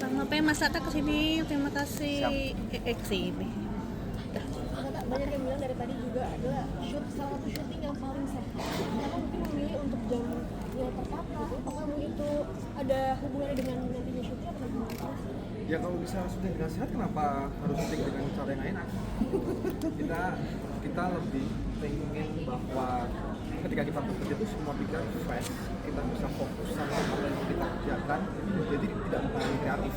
Sampai Mas Tata kesini, terima kasih. Kesini. Kak, banyak yang bilang dari tadi juga adalah salah satu syuting yang paling sehat. Kenapa mungkin memilih untuk jam yang tepat gitu? Apakah mungkin itu ada hubungannya dengan nantinya syuting atau gimana? Ya kalau bisa syuting dengan sehat, kenapa harus syuting dengan cara yang enak? Kita lebih pengen bahwa ketika kita bekerja itu semua pikiran fresh, kita bisa fokus sama apa yang kita kerjakan, jadi tidak mengalami kreatif.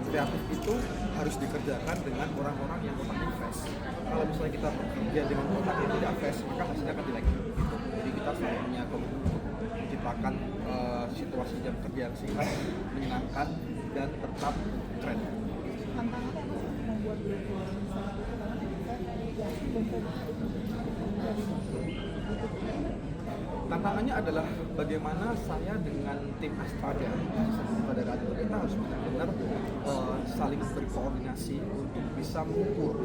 Kreatif itu harus dikerjakan dengan orang-orang yang otaknya fresh. Kalau misalnya kita bekerja dengan otak yang tidak fresh, maka hasilnya akan jelek. Jadi kita selalu punya komitmen untuk menciptakan situasi jam kerja yang sehat, menyenangkan, dan tetap keren. Tantangannya apa sih membuat dua Tantangannya adalah bagaimana saya dengan tim Astrada pada saat itu kita harus benar-benar saling berkoordinasi untuk bisa mengukur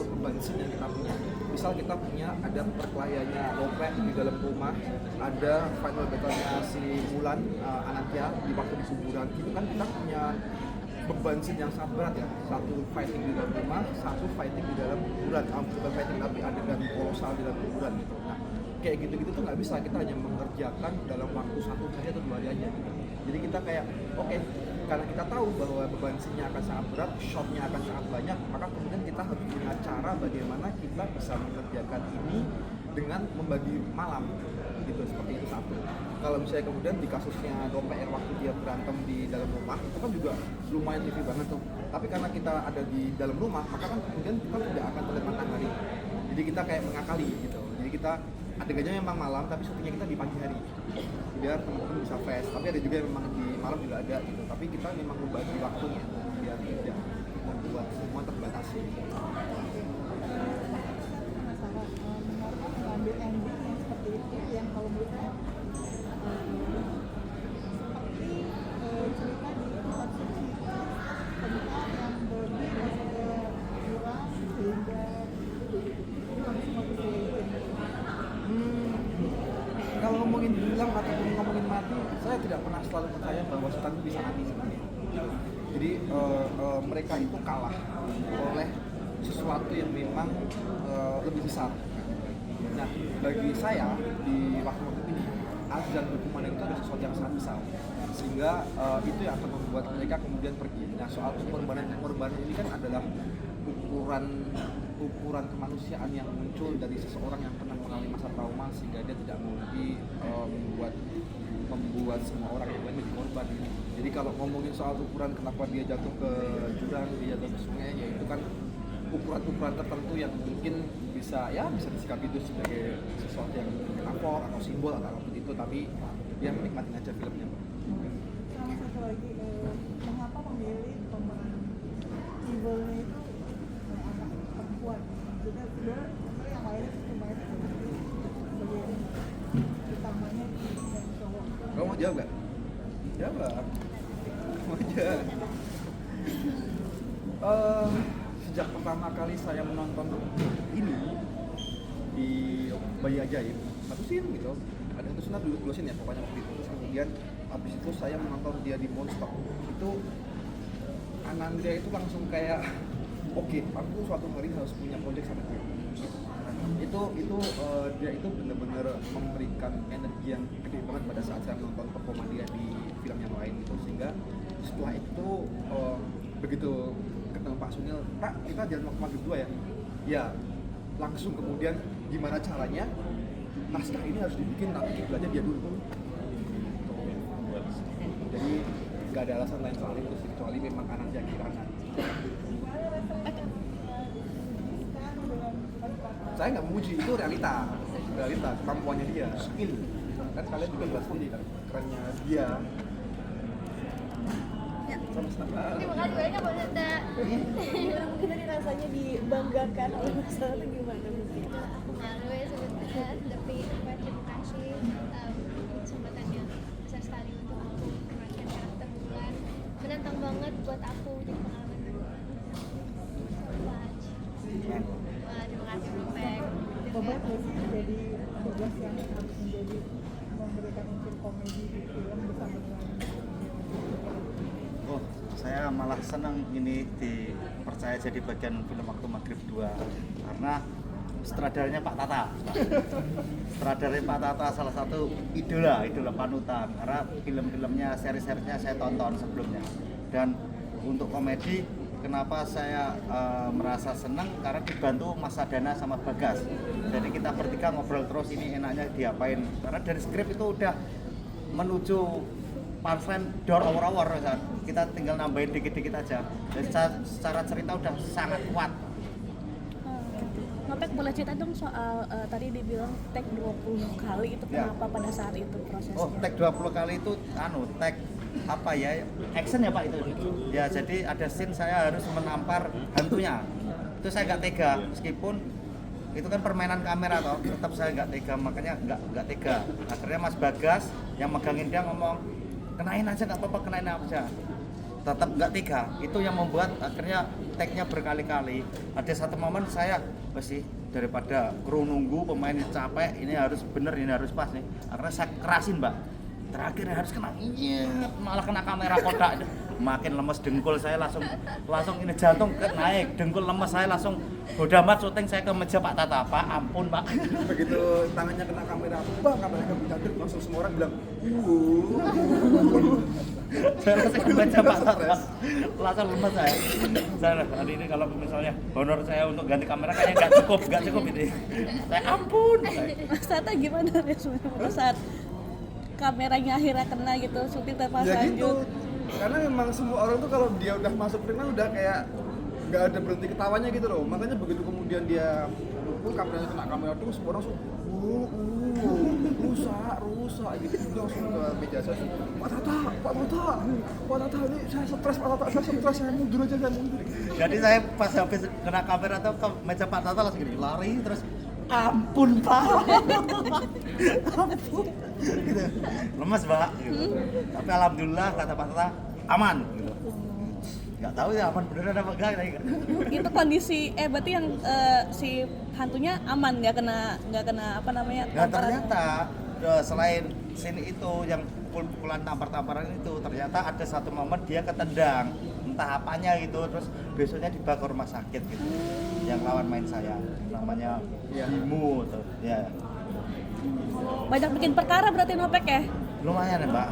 pembensin yang kita punya. Misal kita punya ada perkelahiannya Lope di dalam rumah, ada final battle-nya si Wulan Anantya di waktu di kuburan. Itu kan kita punya beban scene yang sangat berat ya, satu fighting di dalam rumah, satu fighting di dalam kuburan, bukan fighting tapi adegan kolosal di dalam kuburan gitu. Nah, kayak gitu-gitu tuh nggak bisa kita hanya mengerjakan dalam waktu 1 hari atau 2 hari aja gitu. Jadi kita kayak oke, karena kita tahu bahwa beban scene-nya akan sangat berat, shot-nya akan sangat banyak, maka kemudian kita harus punya cara bagaimana kita bisa mengerjakan ini dengan membagi malam gitu, seperti itu satu. Kalau misalnya kemudian di kasusnya DPR waktu dia berantem di dalam rumah, itu kan juga lumayan heavy banget tuh. Tapi karena kita ada di dalam rumah, maka kan kemudian kita tidak akan terlihat matahari. Jadi kita kayak mengakali gitu. Jadi kita adegannya memang malam, tapi syutingnya kita di pagi hari. Biar teman-teman bisa fresh. Tapi ada juga yang memang di malam juga ada gitu. Tapi kita memang membagi waktunya biar tidak membuat semua terbatasi. masalah mengambil ending yang seperti itu yang kalau menurut saya seperti cerita di tempat suci tentang yang berlebih masalah kurang sehingga harus motivation. Kalau ngomongin hilang ataupun ngomongin mati, saya tidak pernah selalu percaya bahwa setan itu bisa mati sebenarnya. Jadi mereka itu kalah oleh sesuatu yang memang lebih besar. Nah, bagi saya di waktu ini azab hukuman itu adalah sesuatu yang sangat besar, sehingga itu yang akan membuat mereka kemudian pergi. Nah, soal pengorbanan ini kan adalah ukuran kemanusiaan yang muncul dari seseorang yang pernah mengalami masa trauma sehingga dia tidak mau lagi membuat semua orang yang lain menjadi korban. Jadi kalau ngomongin soal ukuran kenapa dia jatuh ke jurang, dia jatuh ke sungai, ya itu kan ukuran tertentu yang mungkin bisa disikapi itu sebagai sesuatu yang metafor atau simbol atau apapun itu, tapi dia menikmati aja filmnya. Sama satu lagi, mengapa memilih pemeran evil-nya itu anak perempuan? Jadi sebenarnya yang lainnya cuma itu bagian utamanya dan cowok. Kamu mau jawab nggak? Jawab. Mau jawab. Sejak pertama kali saya menonton ini di Bayi Ajaib, satu scene gitu, ada satu scene dua scene ya pokoknya waktu itu. Terus kemudian habis itu saya menonton dia di Monster, itu Ananda itu langsung kayak oke, aku suatu hari harus punya project sama dia. Itu dia itu benar-benar memberikan energi yang gede banget pada saat saya menonton performa dia di film yang lain gitu, sehingga setelah itu begitu ketemu Pak Sunil, Pak kita jalan mau ke 2 ya? Ya, langsung kemudian gimana caranya naskah ini harus dibikin tapi kiblatnya dia dulu. Jadi nggak ada alasan lain soal itu sih, kecuali memang Ananda Kirana. Saya nggak memuji, itu realita kemampuannya dia, skill. Kan kalian juga jelas sendiri kan kerennya dia. Sama-sama. Terima kasih banyak Mbak Nanda. Mungkin tadi rasanya dibanggakan oleh masalah itu gimana mungkin? Aku malu ya sebenarnya, tapi terima kasih kesempatan yang besar sekali untuk aku memainkan karakter Bulan. Menantang banget buat aku, jadi pengalaman baru. Wah, terima kasih Rupek. Beban nggak sih jadi tugas yang harus menjadi memberikan unsur komedi di film bersama dengan saya malah senang ini dipercaya jadi bagian film Waktu Maghrib 2 karena sutradaranya Pak Tata. Sutradaranya Pak Tata salah satu idola panutan karena film-filmnya, seri-serinya saya tonton sebelumnya. Dan untuk komedi, kenapa saya merasa senang karena dibantu Mas Sadana sama Bagas. Jadi kita bertiga ngobrol terus ini enaknya diapain. Karena dari skrip itu udah menuju punchline door awar-awar, kita tinggal nambahin dikit-dikit aja. Dan secara cerita udah sangat kuat. Nopek boleh cerita dong soal tadi dibilang take 20 kali itu Ya. kenapa pada saat itu prosesnya? Oh, take 20 kali itu take apa ya? Action ya Pak itu. Ya, jadi ada scene saya harus menampar hantunya. Itu saya nggak tega meskipun itu kan permainan kamera toh, tetap saya nggak tega, makanya nggak tega. Akhirnya Mas Bagas yang megangin dia ngomong, kenain aja nggak apa-apa, kenain aja. Tetap nggak tega, itu yang membuat akhirnya take-nya berkali-kali. Ada satu momen saya sih daripada kru nunggu pemain capek, ini harus bener, ini harus pas nih. Akhirnya saya kerasin Mbak, terakhir harus kena, malah kena kamera kodak. Makin lemes dengkul saya langsung ini jantung naik, dengkul lemes saya langsung bodo amat syuting saya ke meja Pak Tata. Pak ampun Pak. Begitu tangannya kena kamera, bang kameranya kebuncaduk, langsung semua orang bilang Saya langsung ke meja Pak Tata, langsung lemes saya hari ini kalau misalnya honor saya untuk ganti kamera kayaknya nggak cukup ini. Saya ampun. Mas Tata gimana responnya pada saat kameranya akhirnya kena gitu, syuting tanpa ya lanjut? gitu. Karena memang semua orang tuh kalau dia udah masuk final udah kayak nggak ada berhenti ketawanya gitu loh. Makanya begitu kemudian dia kameranya kena kamera tuh semua orang langsung rusak gitu. Dia langsung ke meja saya, Pak Tata ini saya stres, saya mundur aja. Jadi saya pas habis kena kamera tuh ke meja Pak Tata langsung gini, lari terus ampun Pak. Ampun. Gitu. Lemes Mbak gitu. Tapi alhamdulillah kata Pak Tata aman gitu. Nggak tahu ya aman beneran apa enggak gitu. Itu kondisi berarti yang si hantunya aman, nggak kena apa namanya? Nah tamparan? ternyata selain scene itu yang pukul-pukulan tampar-tamparan itu, ternyata ada satu momen dia ketendang entah apanya gitu, terus besoknya dibawa ke rumah sakit gitu. Yang lawan main saya namanya Bimo tuh ya. Banyak bikin perkara berarti Nopek ya? Lumayan ya Mbak.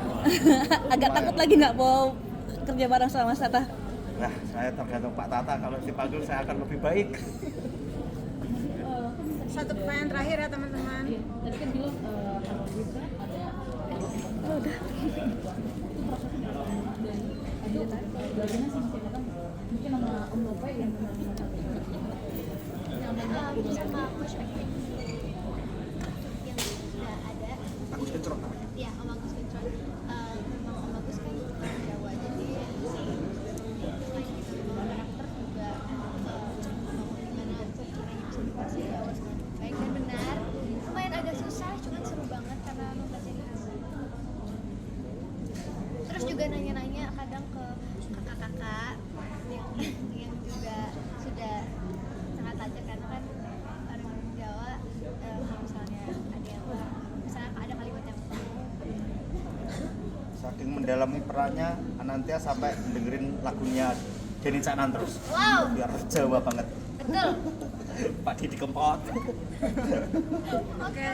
Agak takut lagi nggak mau kerja bareng sama Mas Tata? Nah, saya tergantung Pak Tata, kalau dipanggil saya akan lebih baik. Satu pertanyaan terakhir ya teman-teman. Tadi kan bilang kalau bisa ada itu bagaimana sih misalkan mungkin sama Om Lope yang benar-benar Sama Coach Acting yang sudah ada. Agus Kencrot namanya. Ya, Om Agus Kencrot. Memang Om Agus kan orang Jawa, jadi selain kita membawa karakter juga gimana caranya bisa dikasih Jawa dengan baik dan benar. Lumayan agak susah, cuman seru banget karena mempelajari hal baru. Terus juga nanya-nanya kadang ke kakak-kakak yang juga sudah sangat tajam karena kan orang Jawa kalau misalnya ada yang ada kalimat yang Saking mendalami perannya, Anantia sampai dengerin lagunya Denny Caknan terus. wow, Biar Jawa banget. betul. Pak Didi Kempot. Oke.